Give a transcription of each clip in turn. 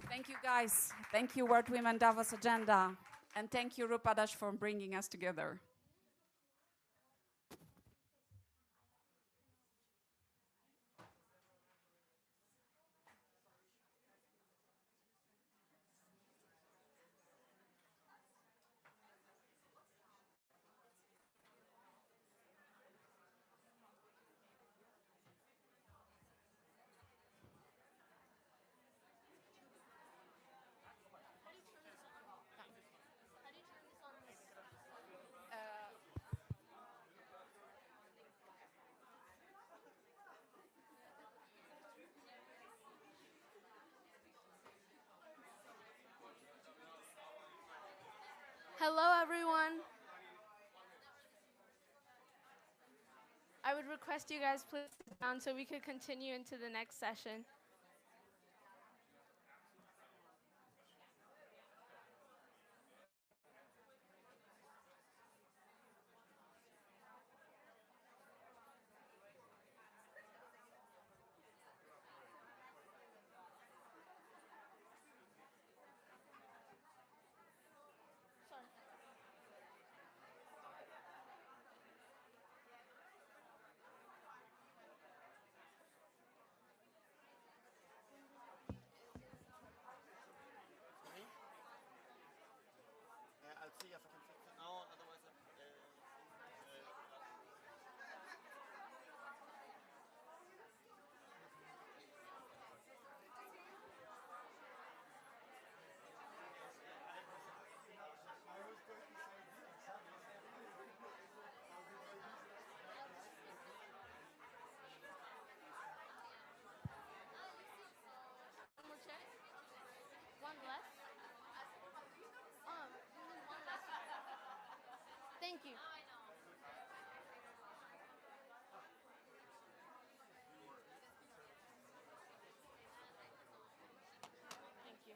Thank you, guys. Thank you, World Women Davos Agenda. And thank you, Rupa, for bringing us together. Hello, everyone. I would request you guys please sit down so we could continue into the next session. I'll see if I can fix it now, otherwise One more check? One less? One less. Thank you. Thank you.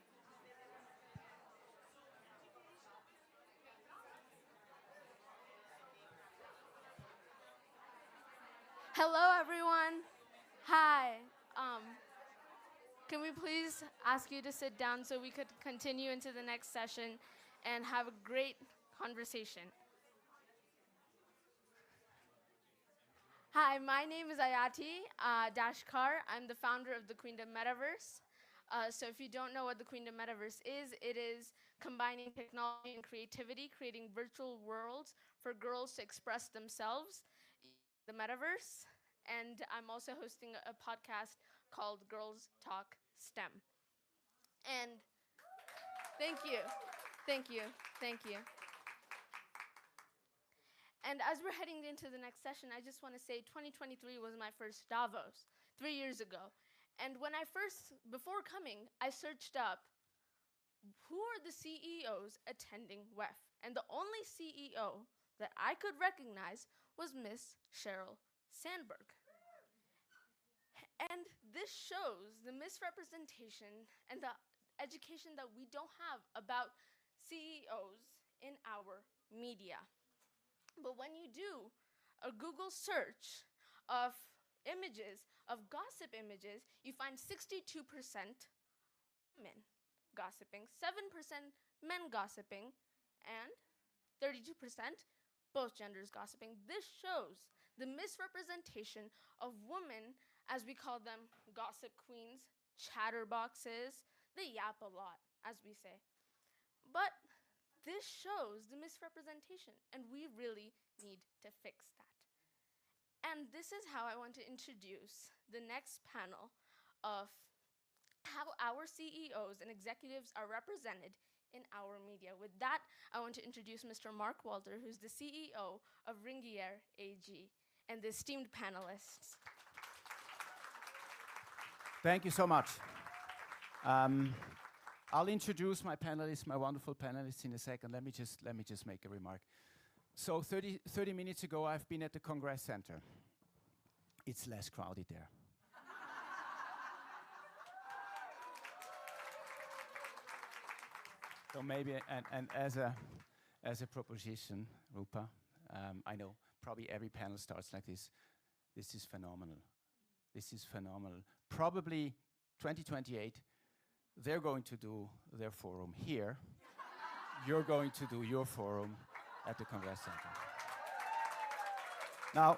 Hello, everyone. Hi. Can we please ask you to sit down so we could continue into the next session and have a great conversation? Hi, my name is Ayati Dashkar. I'm the founder of the Queendom Metaverse. So if you don't know what the Queendom Metaverse is, it is combining technology and creativity, creating virtual worlds for girls to express themselves in the metaverse. And I'm also hosting a podcast called Girls Talk STEM. And thank you. Thank you. Thank you. And as we're heading into the next session, I just want to say 2023 was my first Davos, 3 years ago. And when before coming, I searched up who are the CEOs attending WEF. And the only CEO that I could recognize was Miss Sheryl Sandberg. And this shows the misrepresentation and the education that we don't have about CEOs in our media. But when you do a Google search of images, of gossip images, you find 62% women gossiping, 7% men gossiping, and 32% both genders gossiping. This shows the misrepresentation of women, as we call them, gossip queens, chatterboxes. They yap a lot, as we say. But this shows the misrepresentation, and we really need to fix that. And this is how I want to introduce the next panel of how our CEOs and executives are represented in our media. With that, I want to introduce Mr. Mark Walter, who's the CEO of Ringier AG, and the esteemed panelists. Thank you so much. I'll introduce my panelists, my wonderful panelists, in a second. Let me just make a remark. So 30 minutes ago, I've been at the Congress Center. It's less crowded there. So maybe, and as a proposition, Rupa, I know probably every panel starts like this. This is phenomenal. This is phenomenal. Probably 2028, they're going to do their forum here. You're going to do your forum at the Congress Center. Now,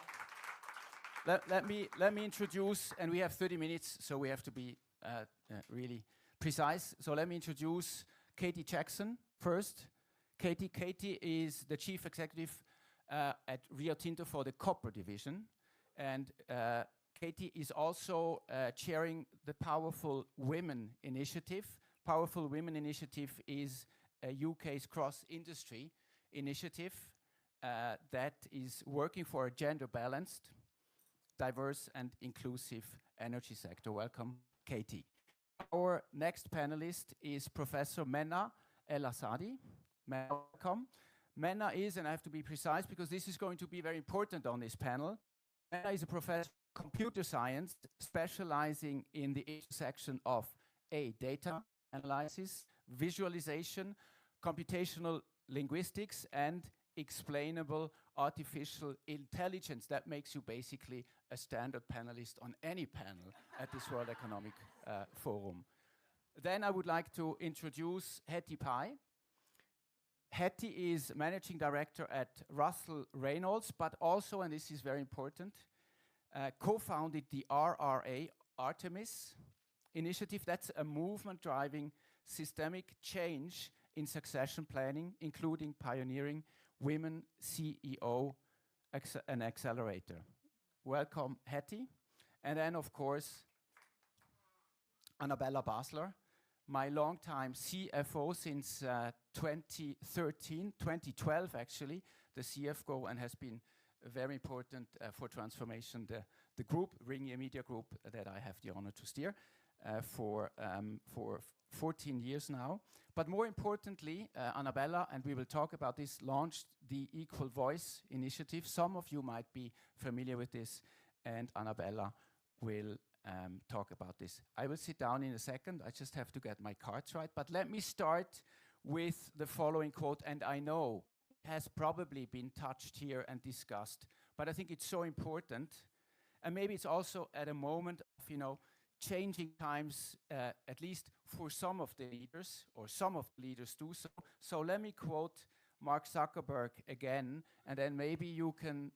let me introduce, and we have 30 minutes, so we have to be really precise. So let me introduce Katie Jackson first. Katie is the chief executive at Rio Tinto for the copper division, and Katie is also chairing the Powerful Women Initiative. Powerful Women Initiative is a UK's cross-industry initiative that is working for a gender-balanced, diverse and inclusive energy sector. Welcome, Katie. Our next panelist is Professor Menna El-Assadi. Welcome. Menna is, and I have to be precise because this is going to be very important on this panel, Menna is a professor of computer science specializing in the intersection of data analysis, visualization, computational linguistics, and explainable artificial intelligence. That makes you basically a standard panelist on any panel at this World Economic Forum. Then I would like to introduce Hetty Pai. Hetty is managing director at Russell Reynolds, but also, and this is very important, co-founded the RRA, Artemis initiative. That's a movement driving systemic change in succession planning, including pioneering Women CEO an accelerator. Welcome, Hetty. And then, of course, Annabella Basler, my longtime CFO since 2012 actually, the CFO, and has been very important for transformation. The group, Ringier Media Group, that I have the honor to steer for 14 years now. But more importantly, Annabella, and we will talk about this, launched the EqualVoice initiative. Some of you might be familiar with this, and Annabella will talk about this. I will sit down in a second. I just have to get my cards right. But let me start with the following quote, and I know it has probably been touched here and discussed, but I think it's so important. And maybe it's also at a moment of, changing times, at least for some of the leaders, or some of the leaders do so. So let me quote Mark Zuckerberg again, and then maybe you can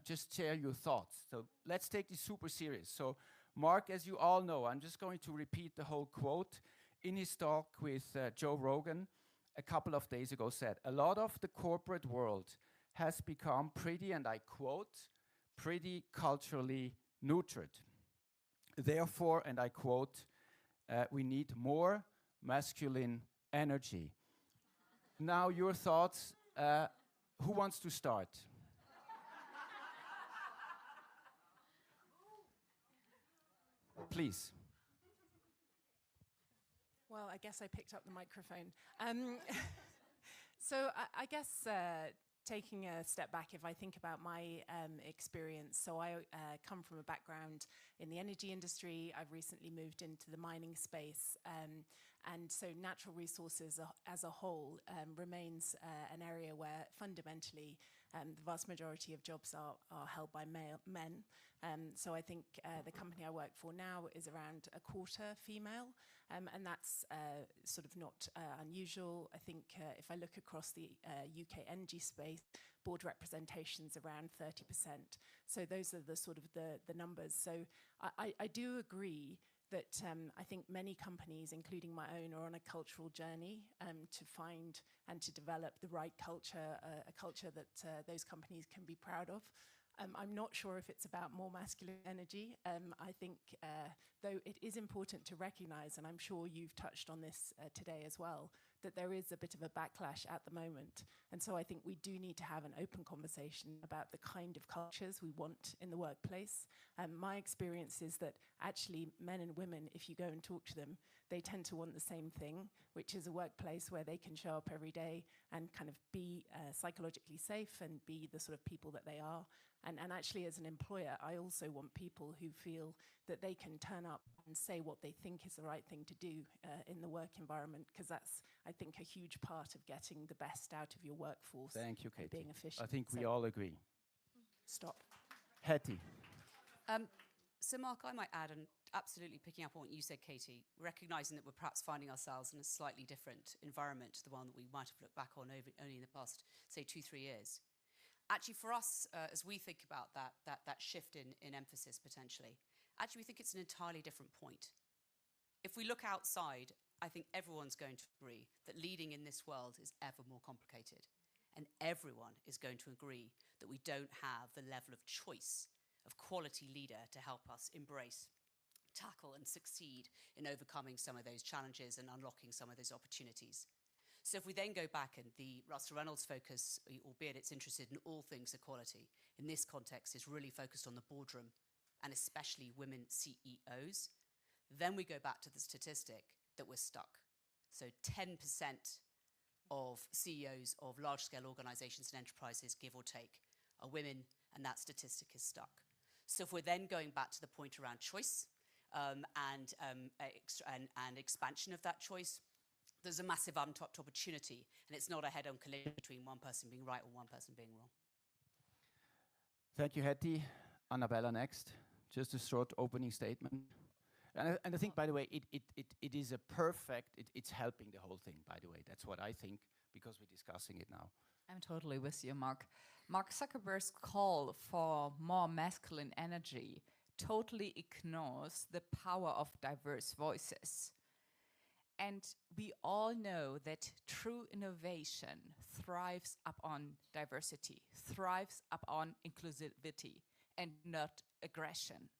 just share your thoughts. So let's take this super serious. So Mark, as you all know, I'm just going to repeat the whole quote. In his talk with Joe Rogan a couple of days ago said, "A lot of the corporate world has become pretty," and I quote, "pretty culturally neutered. Therefore," and I quote, "we need more masculine energy." Now, your thoughts. Who wants to start? Please. Well, I guess I picked up the microphone. So I guess taking a step back, if I think about my experience, so I come from a background in the energy industry. I've recently moved into the mining space, and so natural resources as a whole remains an area where fundamentally the vast majority of jobs are held by men. So I think the company I work for now is around a quarter female, and that's sort of not unusual. I think if I look across the UK energy space, board representation's around 30%. So those are the sort of the numbers. So I do agree that I think many companies, including my own, are on a cultural journey to find and to develop the right culture, a culture that those companies can be proud of. I'm not sure if it's about more masculine energy. I think, though it is important to recognize, and I'm sure you've touched on this today as well, that there is a bit of a backlash at the moment. And so I think we do need to have an open conversation about the kind of cultures we want in the workplace. My experience is that actually men and women, if you go and talk to them, they tend to want the same thing, which is a workplace where they can show up every day and kind of be psychologically safe and be the sort of people that they are. And actually, as an employer, I also want people who feel that they can turn up and say what they think is the right thing to do in the work environment, because that's, I think, a huge part of getting the best out of your workforce. Thank you, Katie. Being efficient. I think we all agree. Stop. Hetty. So Mark, I might add, and absolutely picking up on what you said, Katie, recognizing that we're perhaps finding ourselves in a slightly different environment to the one that we might have looked back on only in the past, say, 2-3 years. Actually, for us, as we think about that shift in emphasis potentially, actually we think it's an entirely different point. If we look outside, I think everyone's going to agree that leading in this world is ever more complicated. And everyone is going to agree that we don't have the level of choice of quality leader to help us embrace, tackle and succeed in overcoming some of those challenges and unlocking some of those opportunities. So if we then go back, and the Russell Reynolds focus, albeit it's interested in all things equality, in this context is really focused on the boardroom and especially women CEOs, then we go back to the statistic that we're stuck. So 10% of CEOs of large-scale organizations and enterprises, give or take, are women, and that statistic is stuck. So if we're then going back to the point around choice and expansion of that choice, there's a massive untapped opportunity, and it's not a head-on collision between one person being right or one person being wrong. Thank you, Hetty. Annabella next. Just a short opening statement. And I think, by the way, it is a perfect, it's helping the whole thing, by the way. That's what I think, because we're discussing it now. I'm totally with you, Mark. Mark Zuckerberg's call for more masculine energy totally ignores the power of diverse voices. And we all know that true innovation thrives upon diversity, thrives upon inclusivity, and not aggression.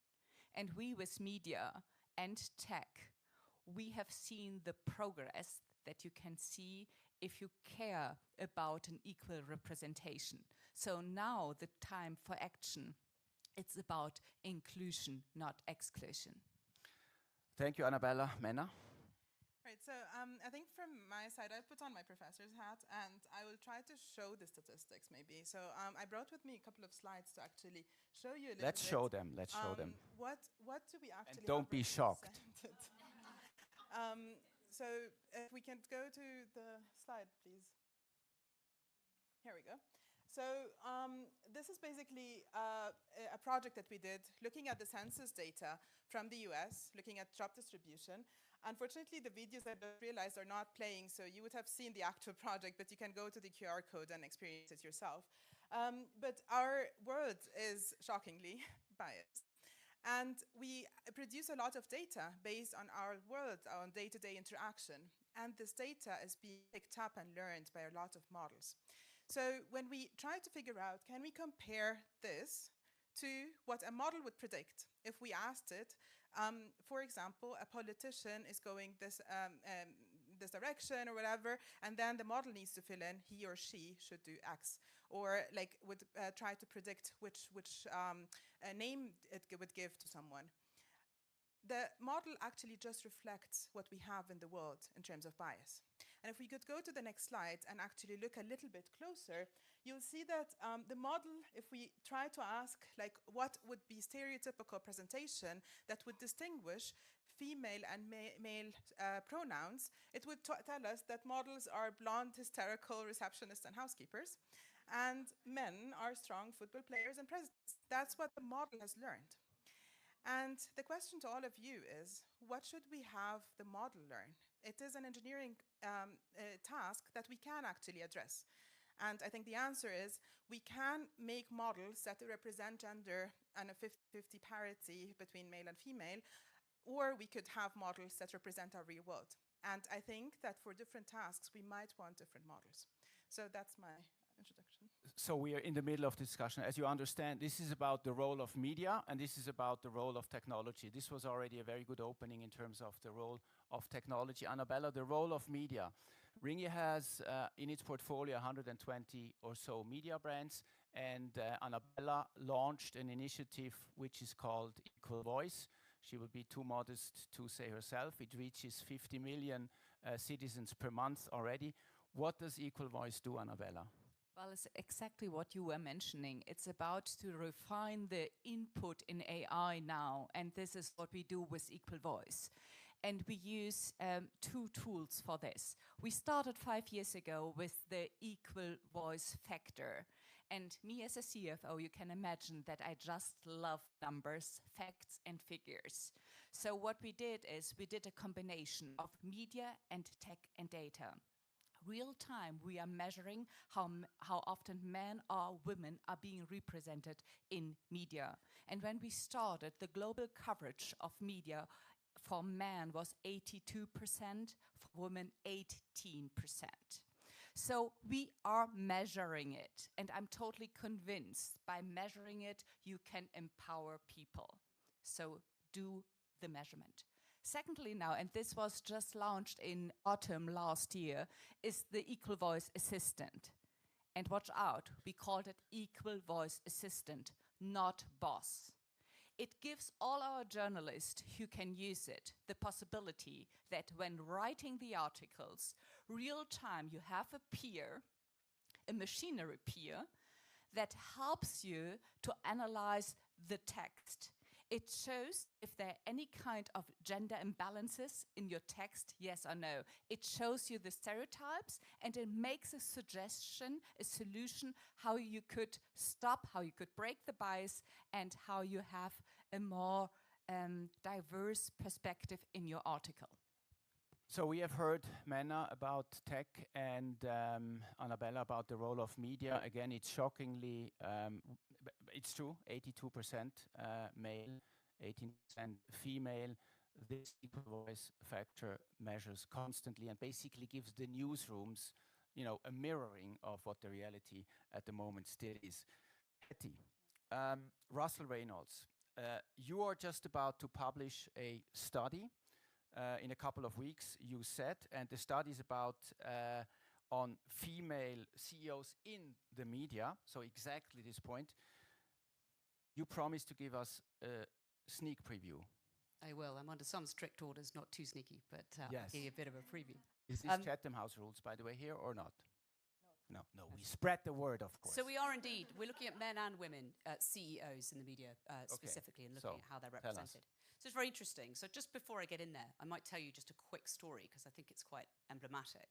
And we with media and tech, we have seen the progress that you can see if you care about an equal representation. So now the time for action, it's about inclusion, not exclusion. Thank you, Annabella. Menna? Right, so I think from my side, I put on my professor's hat and I will try to show the statistics maybe. So I brought with me a couple of slides to actually show you a little Let's bit. show them, let's show them. What do we actually And don't be shocked. So if we can go to the slide, please. Here we go. So this is basically a project that we did looking at the census data from the US, looking at job distribution. Unfortunately, the videos I realized are not playing, so you would have seen the actual project, but you can go to the QR code and experience it yourself. But our world is shockingly biased. And we produce a lot of data based on our world, on day-to-day interaction. And this data is being picked up and learned by a lot of models. So when we try to figure out, can we compare this to what a model would predict if we asked it, for example, a politician is going this direction or whatever, and then the model needs to fill in he or she should do X, or like would try to predict which name it would give to someone. The model actually just reflects what we have in the world in terms of bias. And if we could go to the next slide and actually look a little bit closer, you'll see that the model, if we try to ask like what would be stereotypical presentation that would distinguish female and male pronouns, it would tell us that models are blonde, hysterical receptionists and housekeepers, and men are strong football players and presidents. That's what the model has learned. And the question to all of you is, what should we have the model learn? It is an engineering task that we can actually address. And I think the answer is, we can make models that represent gender and a 50-50 parity between male and female, or we could have models that represent our real world. And I think that for different tasks, we might want different models. So that's my introduction. So we are in the middle of the discussion. As you understand, this is about the role of media, and this is about the role of technology. This was already a very good opening in terms of the role of technology. Annabella, the role of media. Ringier has in its portfolio 120 or so media brands, and Annabella launched an initiative which is called EqualVoice. She will be too modest to say herself. It reaches 50 million citizens per month already. What does EqualVoice do, Annabella? Well, it's exactly what you were mentioning. It's about to refine the input in AI now, and this is what we do with EqualVoice. And we use two tools for this. We started 5 years ago with the EqualVoice factor, And me as a CFO, you can imagine that I just love numbers, facts, and figures. So what we did is we did a combination of media and tech and data. Real time, we are measuring how often men or women are being represented in media. And when we started, the global coverage of media for men was 82%, for women 18%. So we are measuring it, and I'm totally convinced by measuring it, you can empower people. So do the measurement. Secondly now, and this was just launched in autumn last year, is the EqualVoice Assistant. And watch out, we called it EqualVoice Assistant, not boss. It gives all our journalists who can use it the possibility that when writing the articles, real time you have a peer, a machinery peer, that helps you to analyze the text. It shows if there are any kind of gender imbalances in your text, yes or no. It shows you the stereotypes, and it makes a suggestion, a solution, how you could stop, how you could break the bias, and how you have a more diverse perspective in your article. So we have heard Menna about tech and Annabella about the role of media. Again, it's shockingly, it's true, 82% male, 18% female. This equal voice factor measures constantly and basically gives the newsrooms, a mirroring of what the reality at the moment still is. Hetty, Russell Reynolds, you are just about to publish a study in a couple of weeks, you said, and the study is about on female CEOs in the media, so exactly this point. You promised to give us a sneak preview. I will. I'm under some strict orders, not too sneaky, but yes. I'll give you a bit of a preview. Is this Chatham House rules, by the way, here or not? No, we spread the word, of course. So we are indeed. We're looking at men and women CEOs in the media specifically, and looking at how they're represented. So it's very interesting. So just before I get in there, I might tell you just a quick story because I think it's quite emblematic.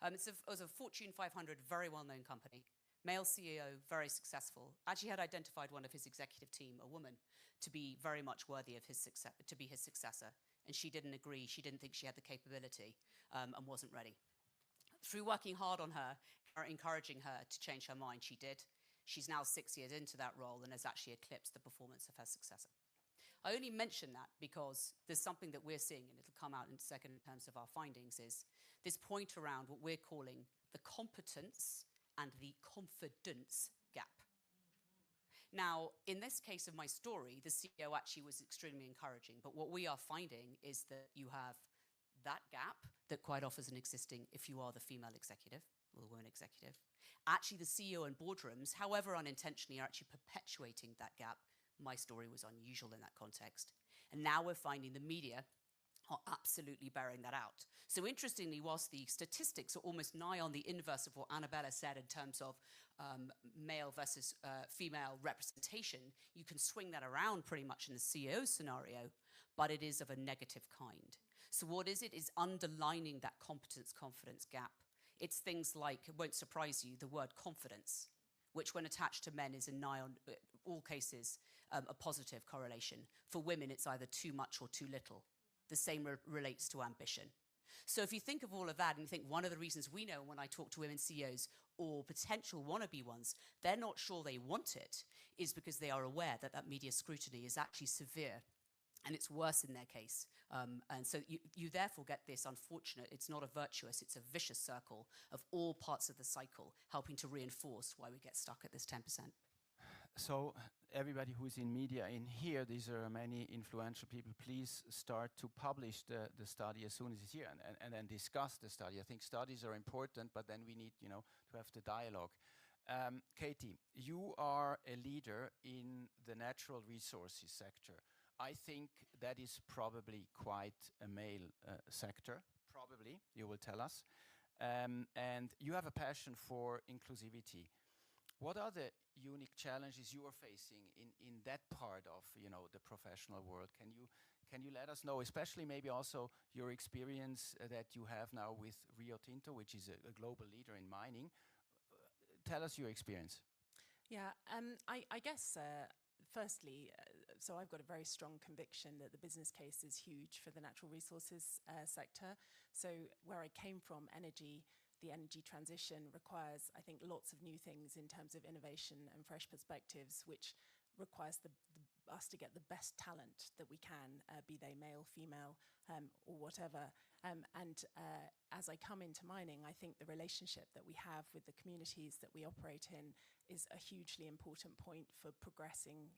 It was a Fortune 500, very well-known company. Male CEO, very successful. Actually had identified one of his executive team, a woman, to be very much worthy of his to be his successor. And she didn't agree. She didn't think she had the capability and wasn't ready. Through working hard on her, encouraging her to change her mind, she did. She's now 6 years into that role and has actually eclipsed the performance of her successor. I only mention that because there's something that we're seeing, and it'll come out in a second in terms of our findings, is this point around what we're calling the competence and the confidence gap. Now, in this case of my story, the CEO actually was extremely encouraging, but what we are finding is that you have that gap that quite often is existing if you are the female executive or the woman executive. Actually, the CEO and boardrooms, however unintentionally, are actually perpetuating that gap. My story was unusual in that context. And now we're finding the media are absolutely bearing that out. So interestingly, whilst the statistics are almost nigh on the inverse of what Annabella said in terms of male versus female representation, you can swing that around pretty much in the CEO scenario, but it is of a negative kind. So what is it? Is underlining that competence-confidence gap. It's things like, it won't surprise you, the word confidence, which when attached to men is in nigh on all cases a positive correlation. For women, it's either too much or too little. The same relates to ambition. So if you think of all of that and you think one of the reasons we know when I talk to women CEOs or potential wannabe ones, they're not sure they want it, is because they are aware that that media scrutiny is actually severe and it's worse in their case. And so you therefore get this unfortunate, it's not a virtuous, it's a vicious circle of all parts of the cycle helping to reinforce why we get stuck at this 10%. So everybody who's in media in here, these are many influential people, please start to publish the study as soon as it's here and then discuss the study. I think studies are important, but then we need, to have the dialogue. Katie, you are a leader in the natural resources sector. I think that is probably quite a male sector, probably, you will tell us. And you have a passion for inclusivity. What are the unique challenges you are facing in that part of the professional world? Can you let us know, especially maybe also your experience that you have now with Rio Tinto, which is a global leader in mining? Tell us your experience. Yeah, I guess firstly, so I've got a very strong conviction that the business case is huge for the natural resources sector. So where I came from, energy, the energy transition requires, I think, lots of new things in terms of innovation and fresh perspectives, which requires us to get the best talent that we can, be they male, female, or whatever. As I come into mining, I think the relationship that we have with the communities that we operate in is a hugely important point for progressing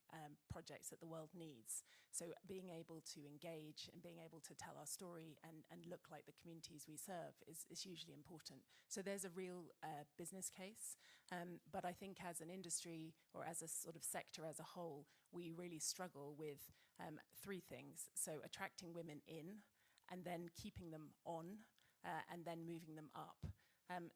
projects that the world needs. So being able to engage and being able to tell our story and look like the communities we serve is hugely important. So there's a real business case, but I think as an industry or as a sort of sector as a whole, we really struggle with three things. So attracting women in, and then keeping them on, and then moving them up.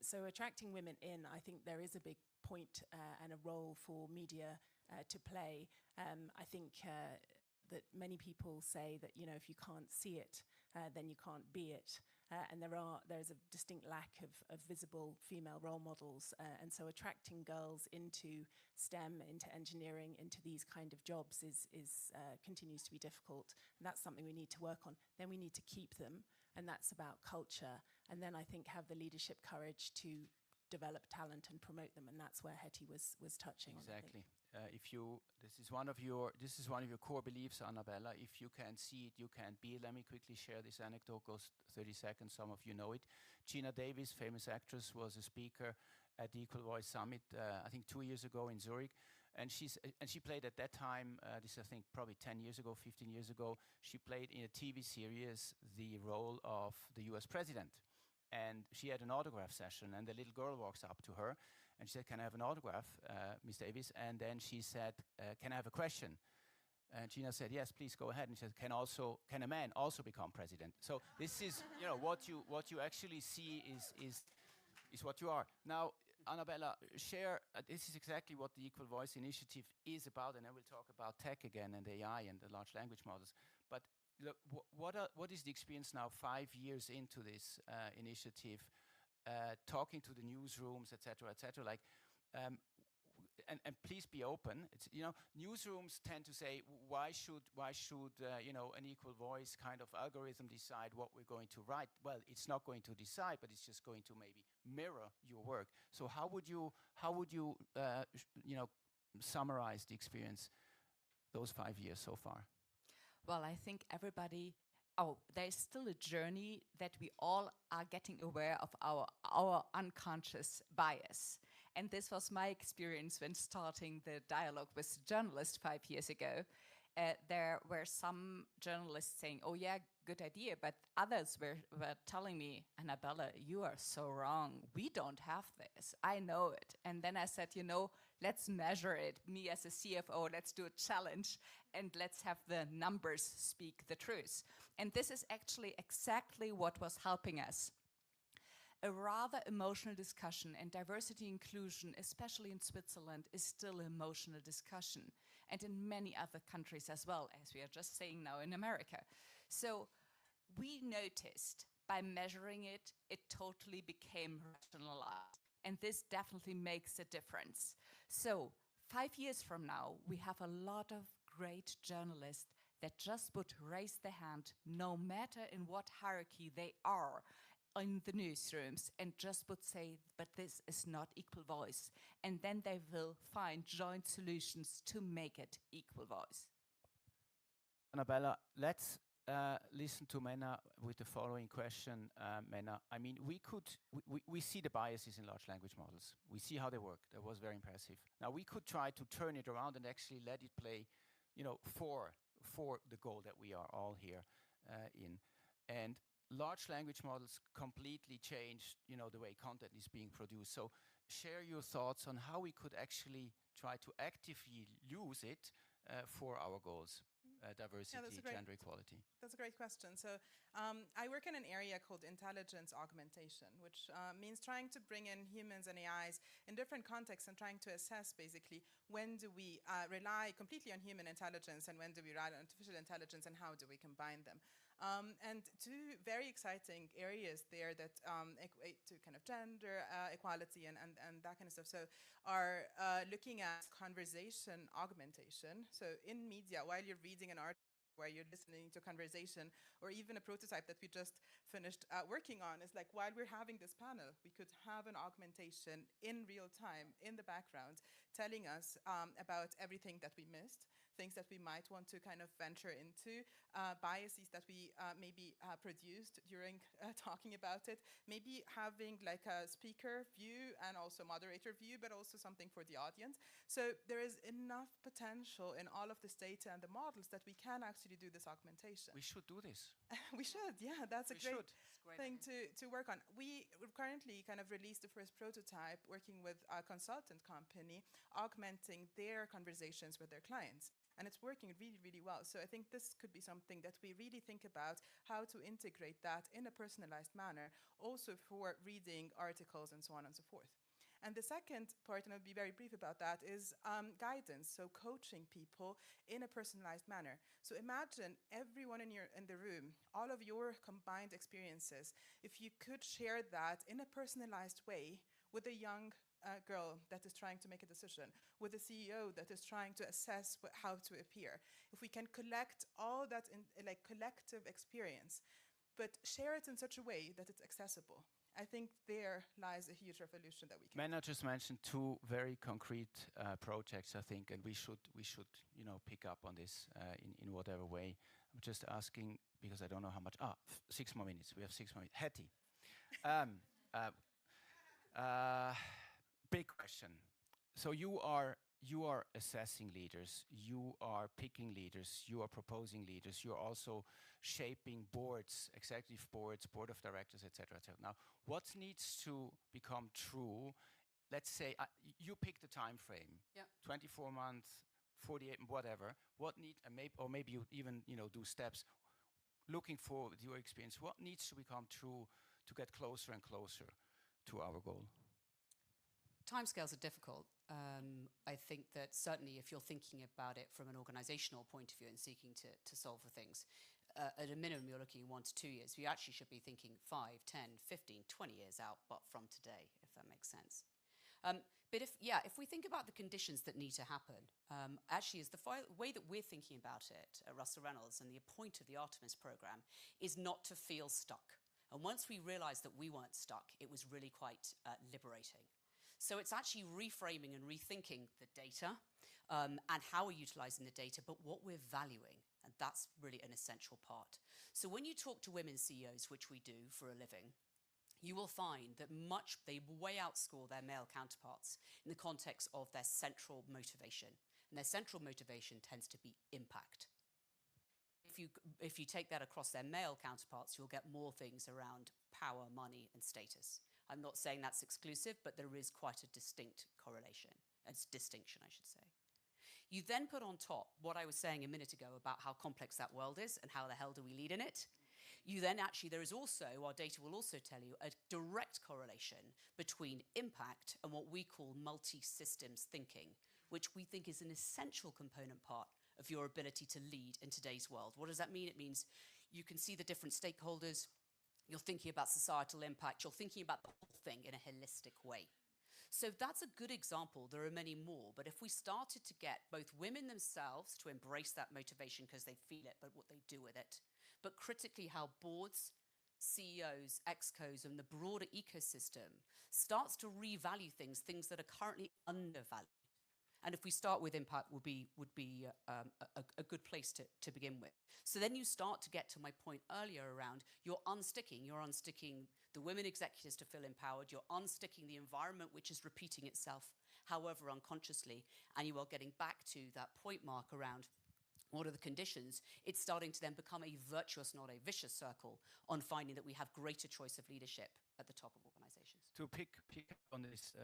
So attracting women in, I think there is a big point and a role for media to play. I think that many people say that, you know, if you can't see it, then you can't be it. And there's a distinct lack of visible female role models. And so attracting girls into STEM, into engineering, into these kind of jobs continues to be difficult. And that's something we need to work on. Then we need to keep them, and that's about culture. And then I think have the leadership courage to develop talent and promote them, and that's where Hetty was touching on. Exactly. This is one of your core beliefs, Annabella. If you can't see it, you can't be it. Let me quickly share this anecdote. Goes 30 seconds. Some of you know it. Gina Davis, famous actress, was a speaker at the EqualVoice Summit, I think 2 years ago in Zurich. And she played at that time, this I think probably 10 years ago, 15 years ago, she played in a TV series the role of the US president. And she had an autograph session, and the little girl walks up to her, and she said, "Can I have an autograph, Miss Davis?" And then she said, "Can I have a question?" And Gina said, "Yes, please go ahead." And she said, "Can a man also become president?" So this is, you know, what you actually see is what you are. Now, Annabella, share. This is exactly what the Equal Voice initiative is about, and I will talk about tech again and AI and the large language models. But look, what is the experience now, 5 years into this initiative, talking to the newsrooms, etc., etc. Like, and please be open. It's, you know, newsrooms tend to say, why should you know, an Equal Voice kind of algorithm decide what we're going to write? Well, it's not going to decide, but it's just going to maybe mirror your work. So how would you you know, summarize the experience those 5 years so far? Well, I think there's still a journey that we all are getting aware of our unconscious bias. And this was my experience when starting the dialogue with journalists 5 years ago. There were some journalists saying, "Oh yeah, good idea," but others were telling me, "Annabella, you are so wrong. We don't have this. I know it." And then I said, you know, let's measure it. Me as a CFO, let's do a challenge, and let's have the numbers speak the truth. And this is actually exactly what was helping us. A rather emotional discussion, and diversity inclusion, especially in Switzerland, is still an emotional discussion, and in many other countries as well, as we are just saying now in America. So we noticed by measuring it, it totally became rationalized, and this definitely makes a difference. So 5 years from now, we have a lot of great journalists that just would raise their hand, no matter in what hierarchy they are in the newsrooms, and just would say, but this is not Equal Voice. And then they will find joint solutions to make it Equal Voice. Annabella, let's listen to Menna with the following question. Menna, I mean, we see the biases in large language models. We see how they work. That was very impressive. Now, we could try to turn it around and actually let it play, you know, for the goal that we are all here in. And large language models completely changed, you know, the way content is being produced. So share your thoughts on how we could actually try to actively use it for our goals, diversity, gender equality. That's a great question. So I work in an area called intelligence augmentation, which means trying to bring in humans and AIs in different contexts and trying to assess basically when do we rely completely on human intelligence and when do we rely on artificial intelligence and how do we combine them. And two very exciting areas there that equate to kind of gender equality and that kind of stuff. So are looking at conversation augmentation. So in media, while you're reading an article, where you're listening to conversation, or even a prototype that we just finished working on, is like, while we're having this panel, we could have an augmentation in real time in the background telling us about everything that we missed, things that we might want to kind of venture into, biases that we maybe produced during talking about it, maybe having like a speaker view and also moderator view, but also something for the audience. So there is enough potential in all of this data and the models that we can actually do this augmentation. We should do this. We should, yeah, that's a We great should. thing to work on. We currently kind of released the first prototype working with a consultant company, augmenting their conversations with their clients. And it's working really, really well. So I think this could be something that we really think about, how to integrate that in a personalized manner, also for reading articles and so on and so forth. And the second part, and I'll be very brief about that, is guidance, so coaching people in a personalized manner. So imagine everyone in the room, all of your combined experiences, if you could share that in a personalized way with a young girl that is trying to make a decision, with a CEO that is trying to assess how to appear. If we can collect all that in like collective experience, but share it in such a way that it's accessible, I think there lies a huge revolution that we can. Mena just mentioned two very concrete projects, I think, and we should pick up on this in whatever way. I'm just asking because I don't know how much. 6 more minutes. We have 6 more minutes. Hetty. Big question. So you are assessing leaders, you are picking leaders, you are proposing leaders, you are also shaping boards, executive boards, board of directors, etc., etc. Now, what needs to become true? Let's say you pick the time frame, 24 months, 48, whatever. What need, or maybe you even do steps. Looking forward, your experience, what needs to become true to get closer and closer to our goal? Timescales are difficult. I think that certainly if you're thinking about it from an organizational point of view and seeking to solve for things, at a minimum you're looking 1 to 2 years. You actually should be thinking 5, 10, 15, 20 years out, but from today, if that makes sense. But if we think about the conditions that need to happen, actually is the way that we're thinking about it at Russell Reynolds, and the point of the Artemis program is not to feel stuck. And once we realized that we weren't stuck, it was really quite liberating. So it's actually reframing and rethinking the data and how we're utilizing the data, but what we're valuing. And that's really an essential part. So when you talk to women CEOs, which we do for a living, you will find that they way outscore their male counterparts in the context of their central motivation. And their central motivation tends to be impact. If you take that across their male counterparts, you'll get more things around power, money, and status. I'm not saying that's exclusive, but there is quite a distinct correlation. It's distinction, I should say. You then put on top what I was saying a minute ago about how complex that world is and how the hell do we lead in it. You then actually, there is also, our data will also tell you, a direct correlation between impact and what we call multi-systems thinking, which we think is an essential component part of your ability to lead in today's world. What does that mean? It means you can see the different stakeholders, you're thinking about societal impact, you're thinking about the whole thing in a holistic way. So that's a good example. There are many more, but if we started to get both women themselves to embrace that motivation because they feel it, but what they do with it, but critically how boards, CEOs, ExCos, and the broader ecosystem starts to revalue things that are currently undervalued. And if we start with impact, would be a good place to begin with. So then you start to get to my point earlier around you're unsticking the women executives to feel empowered, you're unsticking the environment which is repeating itself, however unconsciously, and you are getting back to that point mark around what are the conditions. It's starting to then become a virtuous, not a vicious circle on finding that we have greater choice of leadership at the top of organizations. To pick up on this,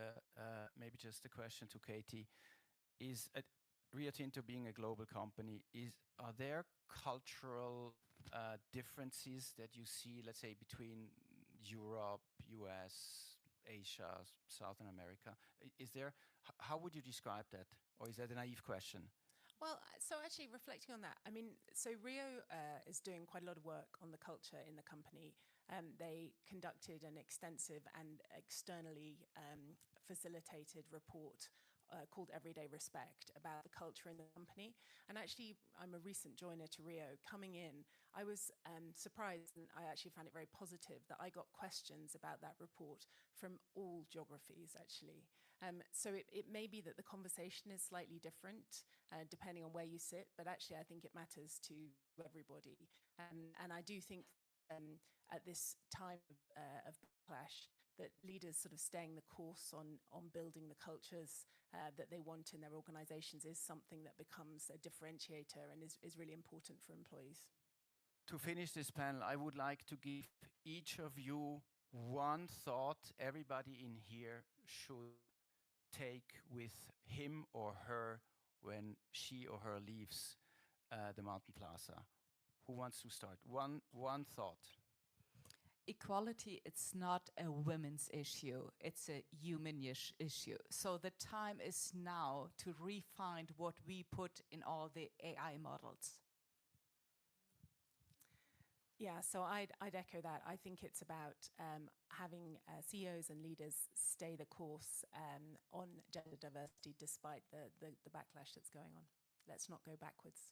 maybe just a question to Katie. Is Rio Tinto being a global company, are there cultural differences that you see, let's say, between Europe, US, Asia, Southern America? Is there? How would you describe that? Or is that a naive question? Well, so actually reflecting on that, I mean, so Rio is doing quite a lot of work on the culture in the company. They conducted an extensive and externally facilitated report called Everyday Respect about the culture in the company. And actually, I'm a recent joiner to Rio. Coming in, I was surprised, and I actually found it very positive that I got questions about that report from all geographies, actually. So it may be that the conversation is slightly different depending on where you sit, but actually I think it matters to everybody. And I do think at this time of backlash, that leaders sort of staying the course on building the cultures that they want in their organizations is something that becomes a differentiator and is really important for employees. To finish this panel, I would like to give each of you one thought everybody in here should take with him or her when she or her leaves the Mountain Plaza. Who wants to start? One thought. Equality, it's not a women's issue, it's a humanish issue. So the time is now to refine what we put in all the AI models. Yeah, so I'd echo that. I think it's about having CEOs and leaders stay the course on gender diversity despite the backlash that's going on. Let's not go backwards.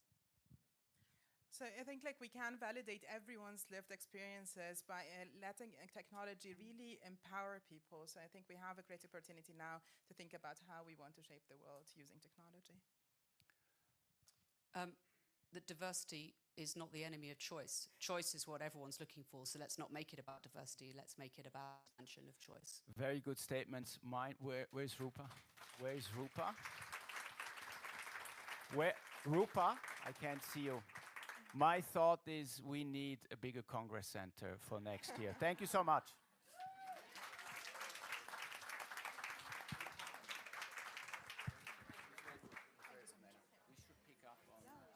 So I think like we can validate everyone's lived experiences by letting technology really empower people. So I think we have a great opportunity now to think about how we want to shape the world using technology. That diversity is not the enemy of choice. Choice is what everyone's looking for, so let's not make it about diversity, let's make it about expansion of choice. Very good statements. Where's Rupa? Where is Rupa? Rupa, I can't see you. My thought is we need a bigger Congress Center for next year. Thank you so much.